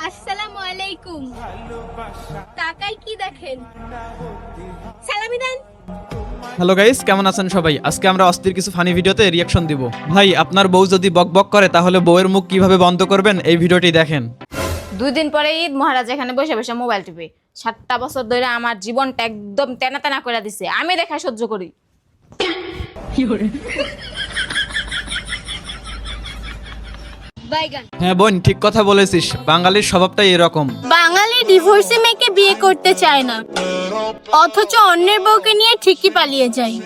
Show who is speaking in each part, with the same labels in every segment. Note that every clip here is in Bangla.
Speaker 1: আসসালামু আলাইকুম। টাকায় কি দেখেন? সালামি দেন।
Speaker 2: হ্যালো গাইস, কেমন আছেন সবাই? আজকে আমরা অস্থির কিছু ফানি ভিডিওতে রিয়াকশন দিব। ভাই, আপনার বউ যদি বকবক করে তাহলে বউয়ের মুখ কিভাবে বন্ধ করবেন এই ভিডিওটি দেখেন।
Speaker 3: 2 দিন পরে ঈদ, মহারাজ এখানে বসে বসে মোবাইল টিপে 7টা বছর ধরে আমার জীবনটা একদম তেনা তেনা করে দিছে। আমি দেখা সহ্য করি।
Speaker 1: বাইগান।
Speaker 2: হ্যাঁ বোন, ঠিক কথা বলেছিস। বাঙালির স্বভাবটাই এরকম।
Speaker 1: বাঙালি ডিভোর্সি মেয়েকে বিয়ে করতে চায় না, অথচ অন্যের বউকে নিয়ে ঠিকই পালিয়ে যায়।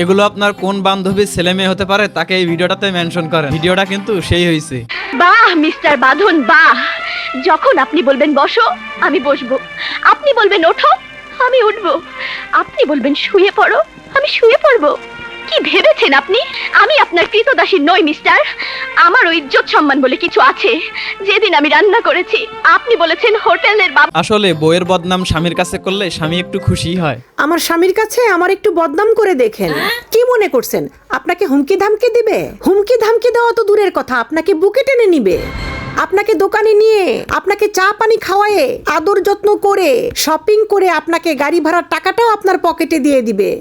Speaker 2: এগুলো আপনার কোন বান্ধবীর ছেলে মেয়ে হতে পারে তাকে এই ভিডিওটাতে মেনশন করেন। ভিডিওটা কিন্তু সেই হয়েছে।
Speaker 4: বাহ মিস্টার বাঁধন, বাহ। যখন আপনি বলবেন বসো আমি বসবো, আপনি বলবেন ওঠো আমি উঠবো, আপনি বলবেন শুয়ে পড়ো আমি শুয়ে পড়বো। কি ভেবেছেন আপনি আমি আপনার কৃতদাসী নই মিস্টার? আমারও ইজ্জত সম্মান বলে কিছু আছে। যেদিন আমি রান্না করেছি আপনি বলেছেন হোটেলের বাবা।
Speaker 2: আসলে বউয়ের বদনাম স্বামীর কাছে করলে স্বামী একটু খুশি হয়।
Speaker 5: আমার স্বামীর কাছে আমার একটু বদনাম করে দেখেন। কি মনে করছেন আপনাকে হুমকি ধামকি দিবে? হুমকি ধামকি দেওয়া তো দূরের কথা, আপনাকে বুকে টেনে নিবে, আপনাকে দোকানে নিয়ে আপনাকে চা পানি খাওয়ায়ে আদর যত্ন করে শপিং করে আপনাকে গাড়ি ভাড়ার টাকাটাও আপনার পকেটে দিয়ে দিবে।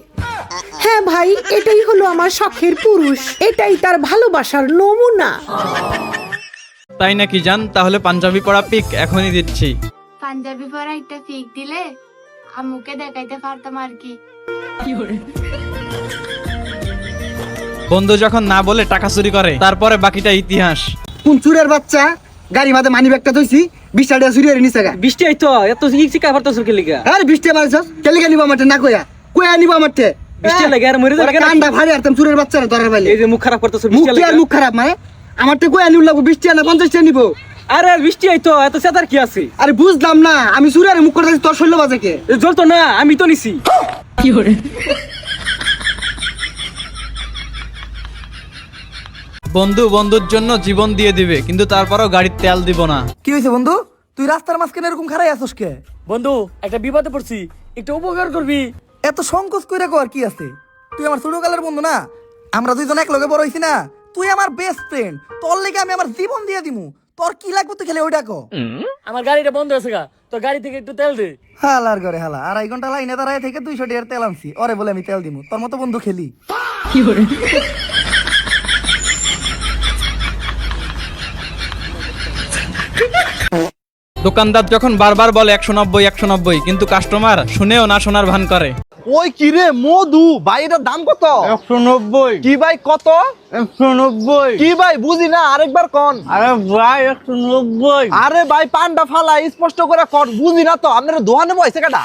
Speaker 5: হ্যাঁ ভাই, এটাই হলো আমার শখের পুরুষ, এটাই তার ভালোবাসার নমুনা।
Speaker 2: তাই নাকি জান? তাহলে পাঞ্জাবি পরা পিক এখনই দিচ্ছি।
Speaker 1: পাঞ্জাবি পরা একটা ফিক দিলে আম্মুকে দেখাইতে পারতাম আর কি।
Speaker 2: বন্ধু যখন না বলে টাকা চুরি করে, তারপরে বাকিটা ইতিহাস।
Speaker 6: কোন চুরের বাচ্চা গাড়ি মাঝে মানি ব্যাগটা ধইছি 20 টাকা চুরি হয়ে নিছে গা।
Speaker 7: বৃষ্টি আইতো এত ইচ্ছি কাভার তো সুরকে লিগা
Speaker 6: আরে 20 টাকা মারছস কেলিগা নিবা মাঠে না কয়া কয়া নিবা মাঠে
Speaker 7: বৃষ্টি লাগে আর মরে যাবে
Speaker 6: কান্ডা ভারী আরতাম চুরের বাচ্চারা ধরার পাইলে।
Speaker 7: এই যে মুখ খারাপ করতেছ
Speaker 6: মুখ
Speaker 7: বৃষ্টি
Speaker 6: কি আর
Speaker 7: লাগে
Speaker 6: মুখ খারাপ মানে আমারতে কয়া নিউ লাগবো 20 টাকা না 50 টাকা নিবো।
Speaker 7: আরে বৃষ্টি আইতো এত সেতার কি আছে?
Speaker 6: আরে বুঝলাম না, আমি চুরের মুখ করতেছি তোর শৈল বাজে কে?
Speaker 7: জ্বলতো না, আমি তো নিছি।
Speaker 2: বন্ধু বন্ধুর জন্য জীবন দিয়ে দিবে, কিন্তু তারপরও গাড়ির তেল দিব না।
Speaker 8: কি হয়েছে বন্ধু? তুই রাস্তার মাঝখানে এরকম খারাই আসোস কে?
Speaker 7: বন্ধু একটা বিপদে পড়ছি, একটু উপকার করবি?
Speaker 8: এত সংকোচ কইরা কর কি আছে? তুই আমার ছোটকালের বন্ধু না, আমরা দুইজন এক লগে বড় হইছি না। তুই আমার বেস্ট ফ্রেন্ড, তোর লেগে আমি আমার জীবন দিয়ে দিমু। তোর কি লাগবে তুই খেলে ওইটা কো।
Speaker 7: আমার গাড়িটা বন্ধ আছে গা, তো গাড়ি থেকে একটু তেল দে।
Speaker 8: হালার ঘরে হালা, 2.5 ঘন্টা লাইনে দাঁড়ায় থেকে 200 টাকার তেল আনছি, ওরে বলে আমি তেল দিমু। তোর মতো বন্ধু খেলি?
Speaker 2: দোকানদার যখন বারবার বলে 190 190, কিন্তু কাস্টমার শুনেও না শোনার ভান করে।
Speaker 9: ওই কি রে মধু ভাই, এটার দাম কত?
Speaker 7: 190।
Speaker 9: কি ভাই কত?
Speaker 7: 190।
Speaker 9: কি ভাই বুঝি না, আরেকবার কন।
Speaker 7: আরে ভাই 190।
Speaker 9: আরে ভাই পান্ডা ফালা স্পষ্ট করে কন, বুঝি না তো। আপনার দোকানে বইছে কাটা?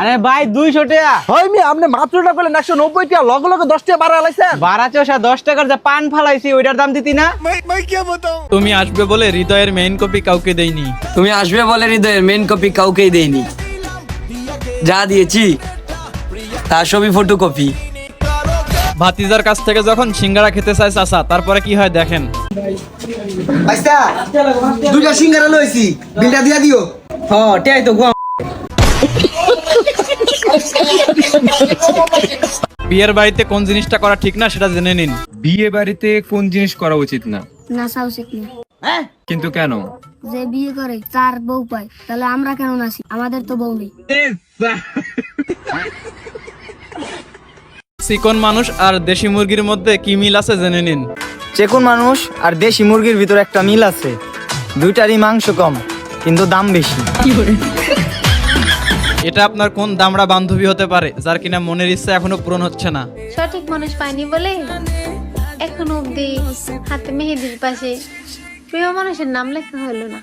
Speaker 7: আরে ভাই 200 টাকা।
Speaker 9: হয় মি আপনি মাত্রটা করলেন 190 টাকা, লগে লগে 10 টাকা বাড়া লাইছেন।
Speaker 7: বাড়া চোষা 10 টাকার যে পান ফালাইছি ওইটার দাম দিতি না?
Speaker 2: তুমি আসবে বলে হৃদয়ের মেইন কপি কাউকে দেইনি।
Speaker 10: তুমি আসবে বলে হৃদয়ের মেন কপি কাউকেই দেয়নি। যা দিয়েছি তার সবই ফটোকপি।
Speaker 2: ভাতিজার কাছ থেকে যখন সিঙ্গারা খেতে চায় চাচা, তারপরে কি হয় দেখেন।
Speaker 6: আচ্ছা দুইটা সিঙ্গারা লইছি, বিলটা দিয়া দিও।
Speaker 7: হ্যাঁ টাই তো গো।
Speaker 2: বিয়ের বাড়িতে কোন জিনিসটা করা ঠিক না সেটা জেনে নিন।
Speaker 11: বিয়ে বাড়িতে কোন জিনিস করা উচিত না?
Speaker 1: নাচা উচিত না।
Speaker 11: কিন্তু কেন?
Speaker 1: যে বিয়ে করে তার বউ পায়, তাহলে আমরা কেন নাচি? আমাদের তো বউ নেই।
Speaker 2: চিকন মানুষ আর দেশি মুরগির মধ্যে কি মিল আছে জেনে নিন।
Speaker 10: চেকুন মানুষ আর দেশি মুরগির ভিতর একটা মিল আছে, দুইটারই মাংস কম কিন্তু দাম বেশি।
Speaker 2: এটা আপনার কোন দামড়া বান্ধবী হতে পারে যার কিনা মনের ইচ্ছা এখনো পূরণ হচ্ছে না?
Speaker 1: সঠিক মানুষ পাইনি বলে এখনো অব্দি হাতে মেহেদির পাশে প্রিয় মানুষের নাম লেখা হলো না।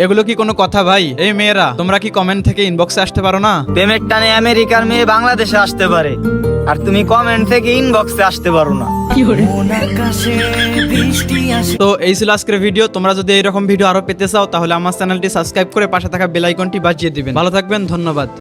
Speaker 2: এগুলো কি কোনো কথা ভাই? এই মেয়েরা, তোমরা কি কমেন্ট থেকে ইনবক্সে আসতে পারো না?
Speaker 10: প্রেমের টানে আমেরিকার মেয়ে বাংলাদেশে আসতে পারে, আর তুমি কমেন্ট থেকে ইনবক্সে আসতে পারো না।
Speaker 2: তো এই ছিল আজকের ভিডিও। তোমরা যদি এইরকম ভিডিও আরো পেতে চাও তাহলে আমার চ্যানেলটি সাবস্ক্রাইব করে পাশে থাকা বেল আইকনটি বাজিয়ে দিবেন। ভালো থাকবেন, ধন্যবাদ।